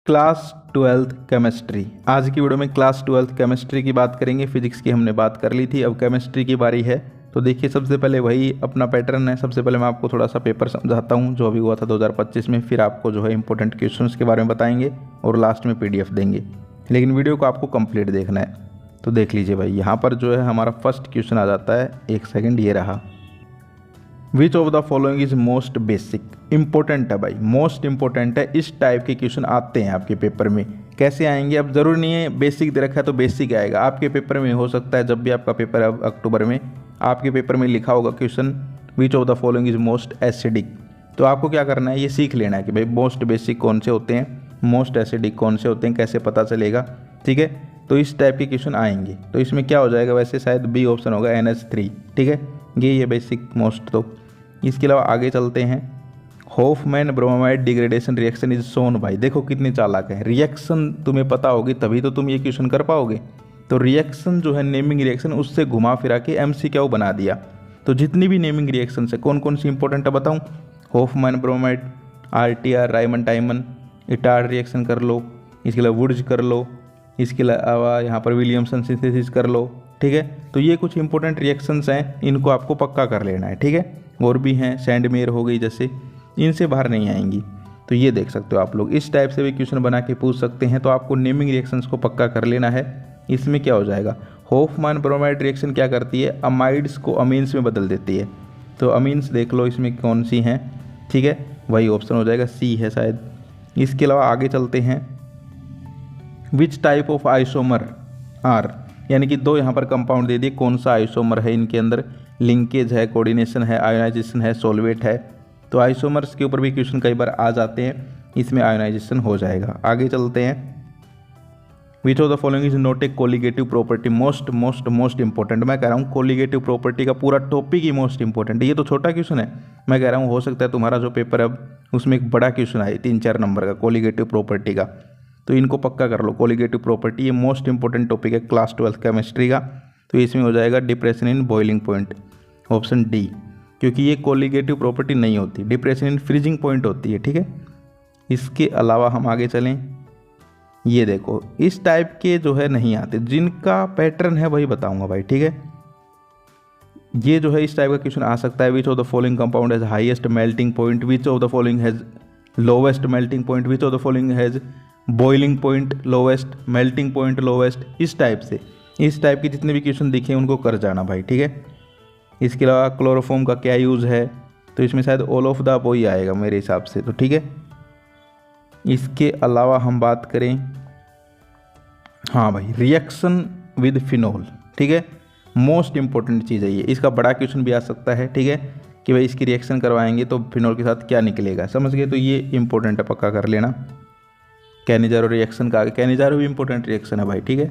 Class 12th chemistry. आज की video में क्लास 12th केमिस्ट्री की बात करेंगे। फिजिक्स की हमने बात कर ली थी, अब केमिस्ट्री की बारी है। तो देखिए, सबसे पहले वही अपना पैटर्न है। सबसे पहले मैं आपको थोड़ा सा पेपर समझाता हूँ जो अभी हुआ था 2025 में, फिर आपको जो है इंपॉर्टेंट क्वेश्चंस के बारे में बताएंगे और लास्ट में PDF देंगे। लेकिन वीडियो को आपको कंप्लीट देखना है। तो देख लीजिए भाई, यहाँ पर जो है हमारा फर्स्ट क्वेश्चन आ जाता है। एक सेकेंड, ये रहा। विच of the following is most basic. Important है भाई, मोस्ट इंपॉर्टेंट है। इस टाइप के क्वेश्चन आते हैं आपके पेपर में। कैसे आएंगे? अब जरूरी नहीं है बेसिक दे रखा है तो बेसिक आएगा। आपके पेपर में हो सकता है, जब भी आपका पेपर है अक्टूबर में, आपके पेपर में लिखा होगा question which of the following is most acidic. तो आपको क्या करना है, ये सीख लेना है कि भाई मोस्ट बेसिक कौन से होते हैं, मोस्ट एसिडिक कौन से होते हैं, कैसे पता चलेगा। ठीक है, तो इस टाइप के क्वेश्चन आएंगे। तो इसमें क्या हो जाएगा, वैसे शायद बी ऑप्शन होगा NH3। ठीक है, ये बेसिक मोस्ट। तो इसके अलावा आगे चलते हैं। Hoffmann bromide degradation reaction is shown. भाई देखो कितनी चालाक है। रिएक्शन तुम्हें पता होगी तभी तो तुम ये क्वेश्चन कर पाओगे। तो रिएक्शन जो है, नेमिंग रिएक्शन, उससे घुमा फिरा के MCQ बना दिया। तो जितनी भी नेमिंग रिएक्शन है, कौन कौन सी इंपॉर्टेंट है बताऊँ? Hoffmann bromide, RTR, Riemann टाइमन, Etard reaction कर लो, इसके अलावा वुड्स कर लो, इसके अलावा यहाँ पर विलियमसन सिंथेसिस कर लो। ठीक है, तो ये कुछ इंपॉर्टेंट रिएक्शंस हैं, इनको आपको पक्का कर लेना है। ठीक है, और भी हैं, सैंडमेयर हो गई जैसे, इनसे बाहर नहीं आएंगी। तो ये देख सकते हो आप लोग, इस टाइप से भी क्वेश्चन बना के पूछ सकते हैं। तो आपको नेमिंग रिएक्शंस को पक्का कर लेना है। इसमें क्या हो जाएगा, हॉफमैन ब्रोमाइड रिएक्शन क्या करती है, अमाइड्स को अमीन्स में बदल देती है। तो अमीन्स देख लो इसमें कौन सी हैं। ठीक है, वही ऑप्शन हो जाएगा, C है शायद। इसके अलावा आगे चलते हैं। Which type of isomer are, यानी कि दो यहाँ पर कंपाउंड दे दिए, कौन सा आइसोमर है इनके अंदर, लिंकेज है, कोऑर्डिनेशन है, आयोनाइजेशन है, सोलवेट है। तो आइसोमर्स के ऊपर भी क्वेश्चन कई बार आ जाते हैं, इसमें आयोनाइजेशन हो जाएगा। आगे चलते हैं। विच of the following is not a colligative property. Most most most important. मैं कह रहा हूँ कोलिगेटिव प्रॉपर्टी का पूरा टॉपिक ही मोस्ट इंपॉर्टेंट है। ये तो छोटा क्वेश्चन है, मैं कह रहा हूँ हो सकता है तुम्हारा जो पेपर है अब उसमें एक बड़ा क्वेश्चन आए 3-4 नंबर का कोलिगेटिव प्रॉपर्टी का। तो इनको पक्का कर लो, कोलिगेटिव प्रॉपर्टी ये मोस्ट इंपॉर्टेंट टॉपिक है क्लास 12th केमिस्ट्री का। तो इसमें हो जाएगा depression in boiling point, option D, क्योंकि ये कोलिगेटिव प्रॉपर्टी नहीं होती, डिप्रेशन इन फ्रीजिंग पॉइंट होती है। ठीक है, इसके अलावा हम आगे चलें। ये देखो, इस टाइप के जो है नहीं आते, जिनका पैटर्न है वही बताऊंगा भाई। ठीक है, ये जो है इस टाइप का क्वेश्चन आ सकता है। Which of the following compound has highest melting point, which of the following has lowest melting point, which of the following has boiling point lowest, melting point lowest. इस टाइप से, इस type के जितने भी question दिखे उनको कर जाना भाई। ठीक है, इसके अलावा क्लोरोफॉर्म का क्या यूज़ है, तो इसमें शायद ऑल ऑफ द अबव ही आएगा मेरे हिसाब से। तो ठीक है, इसके अलावा हम बात करें, हाँ भाई, रिएक्शन विद फिनॉल। ठीक है, मोस्ट इंपॉर्टेंट चीज़ है ये। इसका बड़ा क्वेश्चन भी आ सकता है। ठीक है, कि भाई इसकी रिएक्शन करवाएंगे तो फिनॉल के साथ क्या निकलेगा, समझ गए? तो ये इंपॉर्टेंट है, पक्का कर लेना। कैनिजारो रिएक्शन का, कैनिजारो भी इंपॉर्टेंट रिएक्शन है भाई। ठीक है,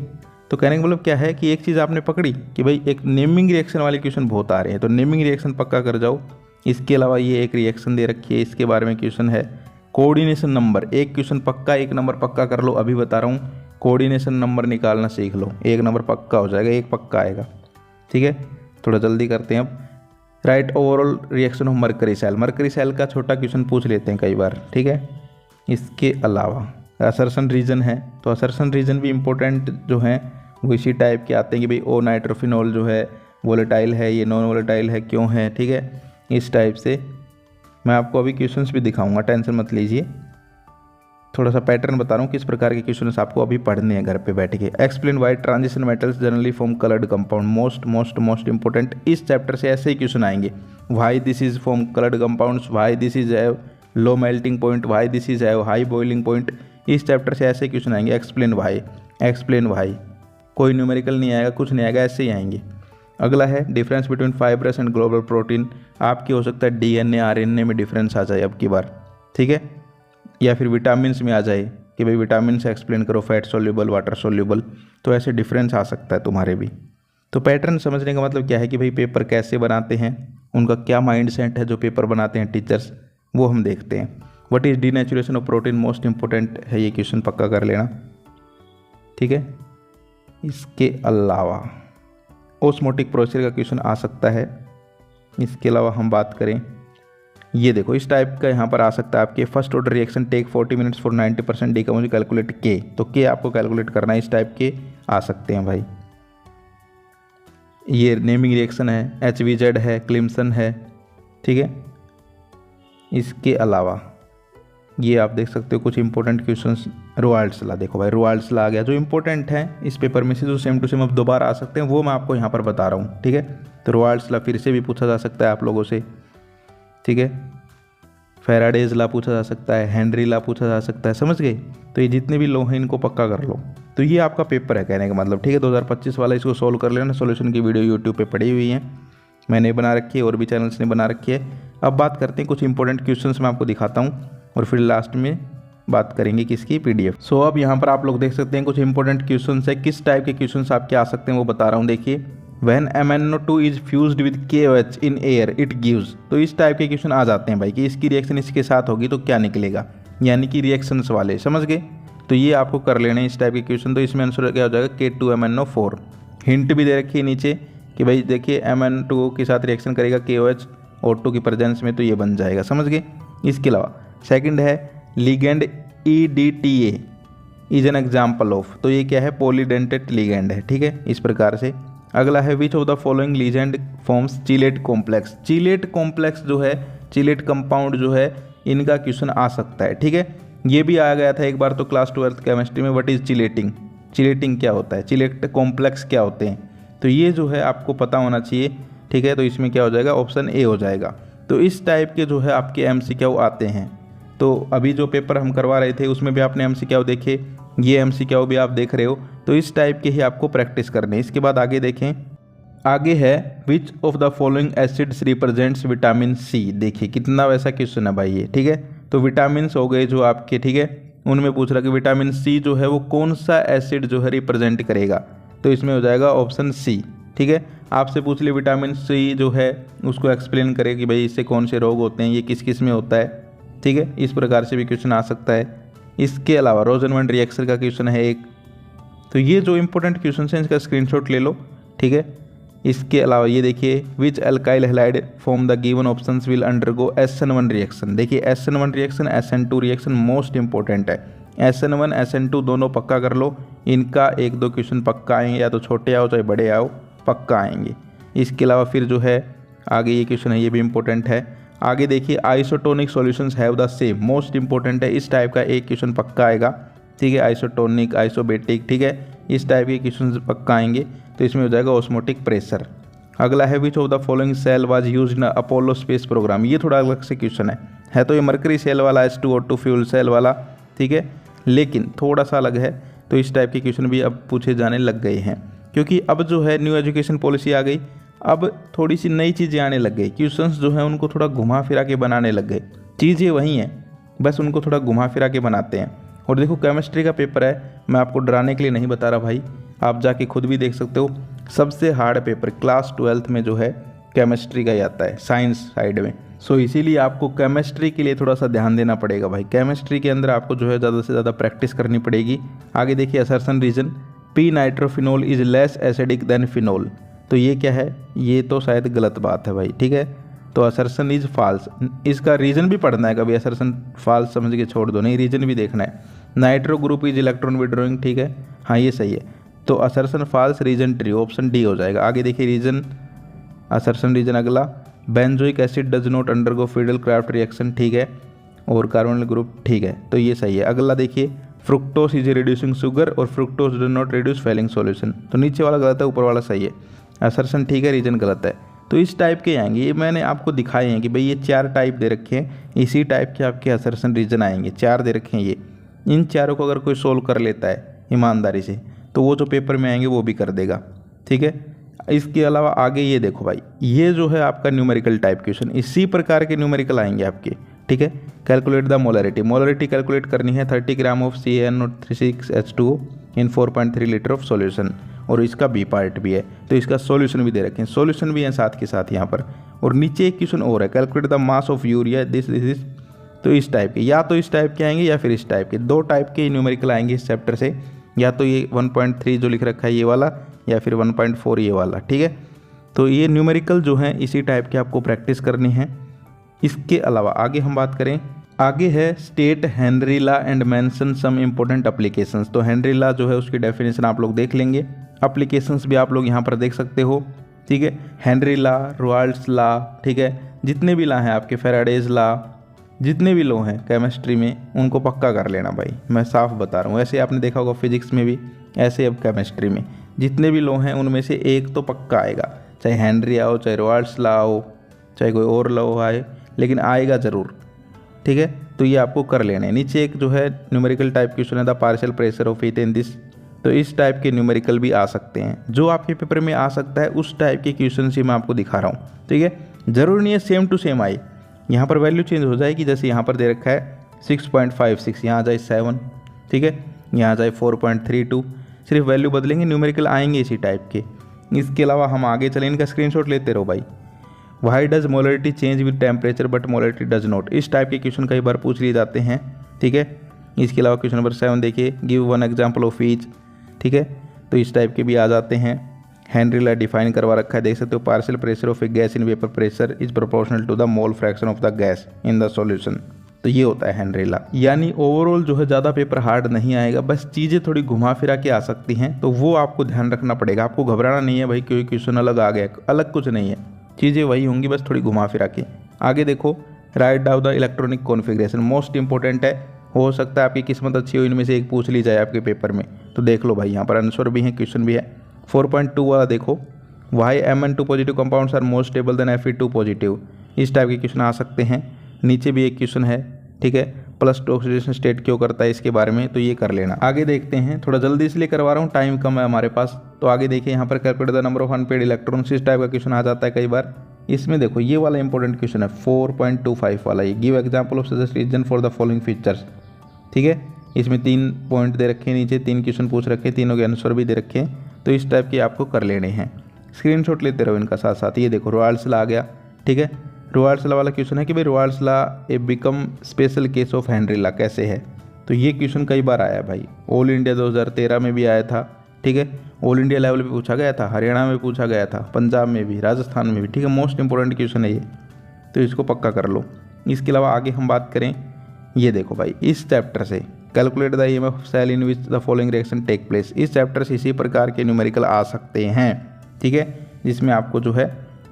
तो कहने का मतलब क्या है कि एक चीज़ आपने पकड़ी कि भाई एक नेमिंग रिएक्शन वाले क्वेश्चन बहुत आ रहे हैं, तो नेमिंग रिएक्शन पक्का कर जाओ। इसके अलावा ये एक रिएक्शन दे रखी है, इसके बारे में क्वेश्चन है। कोऑर्डिनेशन नंबर, एक क्वेश्चन पक्का, 1 नंबर पक्का कर लो। अभी बता रहा हूँ, कोऑर्डिनेशन नंबर निकालना सीख लो, 1 नंबर पक्का हो जाएगा, 1 पक्का आएगा। ठीक है, थोड़ा जल्दी करते हैं अब। Right overall reaction of mercury cell, mercury cell का छोटा क्वेश्चन पूछ लेते हैं कई बार। ठीक है, इसके अलावा असर्शन रीजन है, तो असर्शन रीजन भी इंपॉर्टेंट जो है वो इसी टाइप के आते हैं कि भाई ओ नाइट्रोफिनॉल जो है वोलेटाइल है, ये नॉन वोलेटाइल है, क्यों है। ठीक है, इस टाइप से मैं आपको अभी क्वेश्चंस भी दिखाऊंगा, टेंशन मत लीजिए। थोड़ा सा पैटर्न बता रहा हूँ किस प्रकार के क्वेश्चंस आपको अभी पढ़ने हैं घर पे बैठ के। Explain why transition metals generally form coloured compound, most most most important. इस चैप्टर से ऐसे ही क्वेश्चन आएंगे। Why this is form coloured compounds, why this is have low melting point, why this is have high boiling point. इस chapter से ऐसे question आएंगे। Explain why, explain why, कोई numerical नहीं आएगा, कुछ नहीं आएगा, ऐसे ही आएंगे। अगला है difference between fibrous and global protein. आपकी हो सकता है DNA RNA में डिफरेंस आ जाए अब की बार। ठीक है, या फिर विटामिन में आ जाए कि भाई विटामिन से एक्सप्लेन करो, फैट सोल्यूबल, वाटर सोल्यूबल। तो ऐसे डिफरेंस आ सकता है तुम्हारे भी। तो पैटर्न समझने का मतलब क्या है कि भाई पेपर कैसे बनाते हैं, उनका क्या माइंड सेट है जो पेपर बनाते हैं टीचर्स, वो हम देखते हैं। What is denaturation of protein, most important है ये क्वेश्चन, पक्का कर लेना। ठीक है, इसके अलावा ओस्मोटिक प्रोसेस का क्वेश्चन आ सकता है। इसके अलावा हम बात करें ये देखो इस टाइप का यहाँ पर आ सकता है आपके first order reaction take 40 minutes for 90% decomposition calculate के, तो के आपको कैलकुलेट करना है, इस टाइप के आ सकते हैं भाई। ये नेमिंग रिएक्शन है, HVZ है, क्लिम्सन है, ठीक है। इसके अलावा ये आप देख सकते हो कुछ इंपॉर्टेंट क्वेश्चंस। रोवाल्ड्स लॉ, देखो भाई रोवाल्ड्स लॉ आ गया, जो इंपॉर्टेंट है इस पेपर में से, जो सेम टू सेम अब दोबारा आ सकते हैं, वो मैं आपको यहाँ पर बता रहा हूँ, ठीक है। तो रोवाल्ड्स लॉ फिर से भी पूछा जा सकता है आप लोगों से, ठीक है। फैराडेज लॉ पूछा जा सकता है, हेनरी लॉ पूछा जा सकता है, समझ गए। तो ये जितने भी लॉ हैं इनको पक्का कर लो। तो ये आपका पेपर है कहने का मतलब, ठीक है। 2025 वाला इसको सोल्व कर लेना। सॉल्यूशन की वीडियो यूट्यूब पे पड़ी हुई है, मैंने बना रखी है और भी चैनल्स ने बना रखी है। अब बात करते हैं कुछ इंपॉर्टेंट क्वेश्चंस मैं आपको दिखाता हूँ और फिर लास्ट में बात करेंगे किसकी, PDF। सो अब यहाँ पर आप लोग देख सकते हैं कुछ इंपॉर्टेंट क्वेश्चंस है। किस टाइप के क्वेश्चंस आपके आ सकते हैं वो बता रहा हूँ, देखिए। When MnO2 is fused with KOH in air it gives, तो इस टाइप के क्वेश्चन आ जाते हैं भाई कि इसकी रिएक्शन इसके साथ होगी तो क्या निकलेगा, यानी कि रिएक्शंस वाले, समझ गए। तो ये आपको कर लेने इस टाइप के क्वेश्चन। तो इसमें आंसर क्या हो जाएगा, K2MnO4। हिंट भी दे रखी है नीचे कि भाई देखिए Mn2 के साथ रिएक्शन करेगा KOH O2 की प्रेजेंस में, तो ये बन जाएगा, समझ गए। इसके अलावा सेकंड है ligand EDTA is an example of, तो ये क्या है, पॉलीडेंटेड लिगेंड है, ठीक है, इस प्रकार से। अगला है which of the following ligand forms chelate complex. Chelate complex जो है, चिलेट कंपाउंड जो है, इनका क्वेश्चन आ सकता है, ठीक है। ये भी आ गया था एक बार तो क्लास 12th केमिस्ट्री में, व्हाट इज चिलेटिंग, चिलेटिंग क्या होता है, चिलेट कॉम्प्लेक्स क्या होते हैं, तो ये जो है आपको पता होना चाहिए, ठीक है। तो इसमें क्या हो जाएगा, ऑप्शन ए हो जाएगा। तो इस टाइप के जो है आपके MCQ आते हैं। तो अभी जो पेपर हम करवा रहे थे उसमें भी आपने MCQ देखे, ये MCQ भी आप देख रहे हो, तो इस टाइप के ही आपको प्रैक्टिस करने। इसके बाद आगे देखें, आगे है which of the following acids represents vitamin C। देखिए कितना वैसा क्वेश्चन है भाई ये, ठीक है। तो विटामिन हो गए जो आपके, ठीक है, उनमें पूछ रहा कि विटामिन C जो है वो कौन सा एसिड जो है रिप्रेजेंट करेगा, तो इसमें हो जाएगा ऑप्शन C, ठीक है। आपसे पूछ लिया विटामिन C जो है उसको एक्सप्लेन करे कि भाई इससे कौन से रोग होते हैं, ये किस किस में होता है, ठीक है। इस प्रकार से भी क्वेश्चन आ सकता है। इसके अलावा रोजनमंड रिएक्शन का क्वेश्चन है एक। तो ये जो इंपॉर्टेंट क्वेश्चन हैं इसका स्क्रीनशॉट ले लो, ठीक है। इसके अलावा ये देखिए which alkyl halide form the given options will undergo SN1 reaction. देखिए SN1 reaction, SN2 reaction most important है। SN1 SN2 दोनों पक्का कर लो, इनका एक दो क्वेश्चन पक्का आएंगे, या तो छोटे आओ चाहे बड़े आओ, पक्का आएंगे। इसके अलावा फिर जो है आगे ये क्वेश्चन है, ये भी इंपॉर्टेंट है। आगे देखिए isotonic solutions have the same, most important है, इस टाइप का एक क्वेश्चन पक्का आएगा, ठीक है। आइसोटोनिक, आइसोबेटिक, ठीक है, इस टाइप के क्वेश्चन पक्का आएंगे। तो इसमें हो जाएगा ऑस्मोटिक प्रेशर। अगला है which of the following cell was used in Apollo space programme. ये थोड़ा अलग से क्वेश्चन है तो ये मरकरी सेल वाला, H2O2 फ्यूल सेल वाला, ठीक है, लेकिन थोड़ा सा अलग है। तो इस टाइप के क्वेश्चन भी अब पूछे जाने लग गए हैं, क्योंकि अब जो है न्यू एजुकेशन पॉलिसी आ गई, अब थोड़ी सी नई चीज़ें आने लग गई। क्वेश्चंस जो हैं उनको थोड़ा घुमा फिरा के बनाने लग गए, चीज़ें वही हैं, बस उनको थोड़ा घुमा फिरा के बनाते हैं। और देखो केमिस्ट्री का पेपर है, मैं आपको डराने के लिए नहीं बता रहा भाई, आप जाके खुद भी देख सकते हो। सबसे हार्ड पेपर क्लास 12th में जो है केमिस्ट्री का ही आता है, साइंस साइड में। सो इसीलिए आपको केमिस्ट्री के लिए थोड़ा सा ध्यान देना पड़ेगा भाई। केमिस्ट्री के अंदर आपको जो है ज़्यादा से ज़्यादा प्रैक्टिस करनी पड़ेगी। आगे देखिए assertion reason, P nitrophenol is less acidic than phenol. तो ये क्या है, ये तो शायद गलत बात है भाई, ठीक है। तो असर्शन इज फॉल्स, इसका रीजन भी पढ़ना है, कभी असर्शन फॉल्स समझ के छोड़ दो, नहीं रीजन भी देखना है। Nitro group is electron withdrawing, ठीक है, हाँ ये सही है। तो assertion false, reason true, option D हो जाएगा। आगे देखिए रीजन, असर्शन रीजन अगला, benzoic acid does not undergo Friedel Crafts reaction, ठीक है, और कार्बोनिल ग्रुप, ठीक है, तो ये सही है। अगला देखिए फ्रुक्टोस इज रिड्यूसिंग शुगर और fructose does not reduce Fehling solution, तो नीचे वाला गलत है, ऊपर वाला सही है। असर्शन ठीक है, रीजन गलत है। तो इस टाइप के आएंगे, ये मैंने आपको दिखाए हैं कि भाई ये 4 टाइप दे रखे हैं, इसी टाइप के आपके असर्शन रीजन आएंगे, 4 दे रखे हैं ये। इन चारों को अगर कोई सोल्व कर लेता है ईमानदारी से तो वो जो पेपर में आएंगे वो भी कर देगा, ठीक है। इसके अलावा आगे ये देखो भाई, ये जो है आपका न्यूमेरिकल टाइप क्वेश्चन, इसी प्रकार के न्यूमेरिकल आएंगे आपके, ठीक है। Calculate the molarity, molarity calculate करनी है 30 gram of CaNO36H2O in 4.3 litre of solution, और इसका बी पार्ट भी है, तो इसका सॉल्यूशन भी दे रखे हैं, सॉल्यूशन भी है साथ के साथ यहाँ पर। और नीचे एक क्वेश्चन और है, calculate the mass of urea this is, तो इस टाइप के, या तो इस टाइप के आएंगे या फिर इस टाइप के, 2 टाइप के न्यूमेरिकल आएंगे इस चैप्टर से, या तो ये 1.3 जो लिख रखा है ये वाला, या फिर 1.4 ये वाला, ठीक है। तो ये न्यूमेरिकल जो है इसी टाइप के आपको प्रैक्टिस करनी है। इसके अलावा आगे हम बात करें, आगे है state Henry law and mention some important applications. तो हेनरी लॉ जो है उसकी डेफिनेशन आप लोग देख लेंगे, एप्लीकेशंस भी आप लोग यहाँ पर देख सकते हो, ठीक है। हेनरी लॉ, रॉयल्स लॉ, ठीक है, जितने भी लॉ हैं आपके, फैराडेज लॉ, जितने भी लॉ हैं केमिस्ट्री में उनको पक्का कर लेना भाई, मैं साफ बता रहा हूँ। ऐसे आपने देखा होगा फिजिक्स में भी, ऐसे अब केमिस्ट्री में जितने भी लॉ हैं उनमें से एक तो पक्का आएगा, चाहे हेनरी आओ, चाहे रॉयल्स लॉ हो, चाहे कोई और लॉ आए, लेकिन आएगा ज़रूर, ठीक है। तो ये आपको कर लेना है। नीचे एक जो है न्यूमेरिकल टाइप क्वेश्चन है, the partial pressure of heat in this. तो इस टाइप के न्यूमेरिकल भी आ सकते हैं, जो आपके पेपर में आ सकता है उस टाइप के क्वेश्चन ही मैं आपको दिखा रहा हूँ, ठीक है। ज़रूरी नहीं है सेम टू सेम आए, यहाँ पर वैल्यू चेंज हो जाएगी। जैसे यहाँ पर दे रखा है 6.56, यहाँ आ जाए 7, ठीक है, यहाँ आ जाए 4.32, सिर्फ वैल्यू बदलेंगे, न्यूमेरिकल आएंगे इसी टाइप के। इसके अलावा हम आगे चलें, इनका स्क्रीनशॉट लेते रहो भाई। Why does molarity change with temperature but molarity does not, इस टाइप के क्वेश्चन कई बार पूछ लिए जाते हैं, ठीक है। इसके अलावा क्वेश्चन नंबर 7 देखिए, give one example of each, ठीक है। तो इस टाइप के भी आ जाते हैं। हेनरी लॉ डिफाइन करवा रखा है, देख सकते हो, partial pressure of a gas in vapour pressure is proportional to the mole fraction of the gas in the solution. तो ये होता है हेनरी लॉ। यानी ओवरऑल जो है ज़्यादा पेपर हार्ड नहीं आएगा, बस चीज़ें थोड़ी घुमा फिरा के आ सकती हैं, तो वो आपको ध्यान रखना पड़ेगा। आपको घबराना नहीं है भाई, कोई क्वेश्चन अलग आ गया, अलग कुछ नहीं है, चीज़ें वही होंगी, बस थोड़ी घुमा फिरा के। आगे देखो, write down the electronic configuration, most important है, हो सकता है आपकी किस्मत अच्छी हो, इनमें से एक पूछ ली जाए आपके पेपर में। तो देख लो भाई, यहाँ पर आंसर भी है, क्वेश्चन भी है। 4.2 वाला देखो, why Mn2 positive compounds are more stable than Fe2 positive, इस टाइप के क्वेश्चन आ सकते हैं। नीचे भी एक क्वेश्चन है, ठीक है, प्लस टू ऑक्सीडेशन स्टेट क्यों करता है इसके बारे में, तो ये कर लेना। आगे देखते हैं, थोड़ा जल्दी इसलिए करवा रहा हूँ, टाइम कम है हमारे पास। तो आगे देखिए, यहाँ पर calculate the number of unpaired electrons, इस टाइप का क्वेश्चन आ जाता है कई बार। इसमें देखो ये वाला इंपॉर्टेंट क्वेश्चन है 4.25 वाला, ये give example of suggest reason for the following features, ठीक है। इसमें 3 पॉइंट दे रखे हैं, नीचे 3 क्वेश्चन पूछ रखे हैं, तीनों के आंसर भी दे रखे हैं। तो इस टाइप के आपको कर लेने हैं, स्क्रीनशॉट लेते रहो इनका साथ साथ। ये देखो रॉयल्स लॉ आ गया, ठीक है। रॉयल्स लॉ वाला क्वेश्चन है कि भाई Royals law A become special case of Henry law कैसे है। तो ये क्वेश्चन कई बार आया भाई, ऑल इंडिया 2013 में भी आया था, ठीक है, ऑल इंडिया लेवल पे पूछा गया था, हरियाणा में पूछा गया था, पंजाब में भी, राजस्थान में भी, ठीक है। मोस्ट इंपॉर्टेंट क्वेश्चन है ये, तो इसको पक्का कर लो। इसके अलावा आगे हम बात करें, ये देखो भाई, इस चैप्टर से calculate the EMF cell in which the following reaction take place, इस चैप्टर से इसी प्रकार के न्यूमेरिकल आ सकते हैं, ठीक है, जिसमें आपको जो है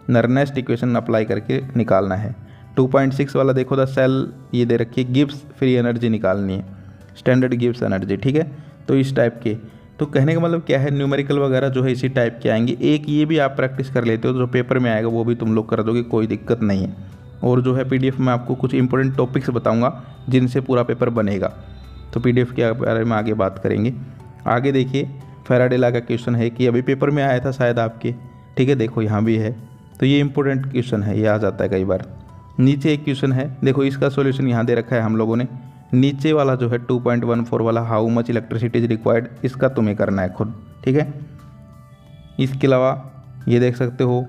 नर्नेस्ट इक्वेशन अप्लाई करके निकालना है। 2.6 वाला देखो, द सेल ये दे रखी है, गिब्स फ्री एनर्जी निकालनी है, स्टैंडर्ड गिब्स एनर्जी, ठीक है। तो इस टाइप के, तो कहने का मतलब क्या है, न्यूमेरिकल वगैरह जो है इसी टाइप के आएंगे। एक ये भी आप प्रैक्टिस कर लेते हो, तो जो पेपर में आएगा वो भी तुम लोग कर दोगे, कोई दिक्कत नहीं है। और जो है PDF में आपको कुछ इंपॉर्टेंट टॉपिक्स बताऊंगा जिनसे पूरा पेपर बनेगा, तो PDF के बारे में आगे बात करेंगे। आगे देखिए, फैराडे लॉ का क्वेश्चन है कि अभी पेपर में आया था शायद आपके, ठीक है, देखो यहाँ भी है, तो ये इंपॉर्टेंट क्वेश्चन है, ये आ जाता है कई बार। नीचे एक क्वेश्चन है, देखो इसका सॉल्यूशन यहाँ दे रखा है हम लोगों ने। नीचे वाला जो है 2.14 वाला, how much electricity is required, इसका तुम्हें करना है खुद, ठीक है। इसके अलावा ये देख सकते हो,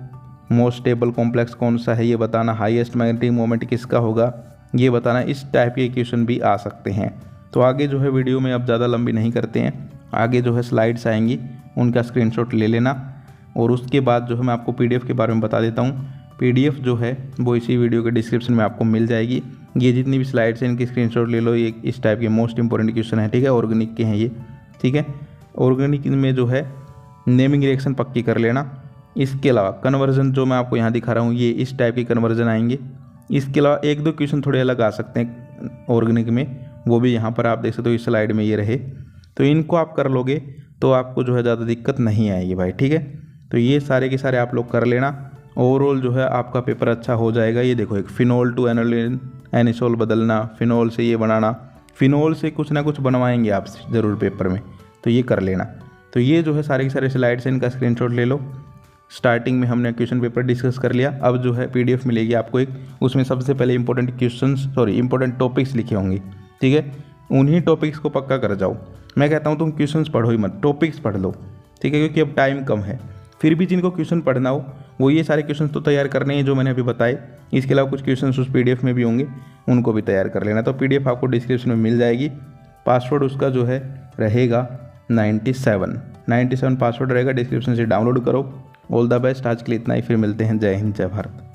मोस्ट स्टेबल कॉम्प्लेक्स कौन सा है ये बताना, हाईएस्ट मैग्नेटिक मोमेंट किसका होगा ये बताना, इस टाइप के क्वेश्चन भी आ सकते हैं। तो आगे जो है वीडियो में अब ज़्यादा लंबी नहीं करते हैं, आगे जो है स्लाइड्स आएंगी, उनका स्क्रीनशॉट ले लेना। और उसके बाद जो है मैं आपको PDF के बारे में बता देता हूँ। PDF जो है वो इसी वीडियो के डिस्क्रिप्शन में आपको मिल जाएगी। ये जितनी भी स्लाइड्स हैं इनकी स्क्रीनशॉट ले लो, ये इस टाइप के मोस्ट इंपॉर्टेंट क्वेश्चन है, ठीक है, ऑर्गेनिक के हैं ये, ठीक है। ऑर्गेनिक में जो है नेमिंग रिएक्शन पक्की कर लेना। इसके अलावा कन्वर्जन जो मैं आपको यहाँ दिखा रहा हूँ, ये इस टाइप के कन्वर्जन आएंगे। इसके अलावा 1-2 क्वेश्चन थोड़े अलग आ सकते हैं ऑर्गेनिक में, वो भी यहाँ पर आप देख सकते हो, इस स्लाइड में ये रहे। तो इनको आप कर लोगे तो आपको जो है ज़्यादा दिक्कत नहीं आएगी भाई, ठीक है। तो ये सारे के सारे आप लोग कर लेना, ओवरऑल जो है आपका पेपर अच्छा हो जाएगा। ये देखो, एक फिनोल टू एनोलिन एनिसोल बदलना, फिनोल से ये बनाना, फिनोल से कुछ ना कुछ बनवाएंगे आप ज़रूर पेपर में, तो ये कर लेना। तो ये जो है सारे के सारे स्लाइड्स हैं, इनका स्क्रीनशॉट ले लो। स्टार्टिंग में हमने क्वेश्चन पेपर डिस्कस कर लिया, अब जो है PDF मिलेगी आपको एक, उसमें सबसे पहले इंपॉर्टेंट टॉपिक्स लिखे होंगे, ठीक है। उन्हीं टॉपिक्स को पक्का कर जाओ। मैं कहता हूँ तुम क्वेश्चंस पढ़ो ही मत, टॉपिक्स पढ़ लो, ठीक है, क्योंकि अब टाइम कम है। फिर भी जिनको क्वेश्चन पढ़ना हो वो ये सारे क्वेश्चन तो तैयार करने हैं जो मैंने अभी बताए। इसके अलावा कुछ क्वेश्चन उस PDF में भी होंगे, उनको भी तैयार कर लेना। तो PDF आपको डिस्क्रिप्शन में मिल जाएगी। पासवर्ड उसका जो है रहेगा 97 पासवर्ड रहेगा, डिस्क्रिप्शन से डाउनलोड करो। ऑल द बेस्ट, आज के लिए इतना ही, फिर मिलते हैं। जय हिंद, जय भारत।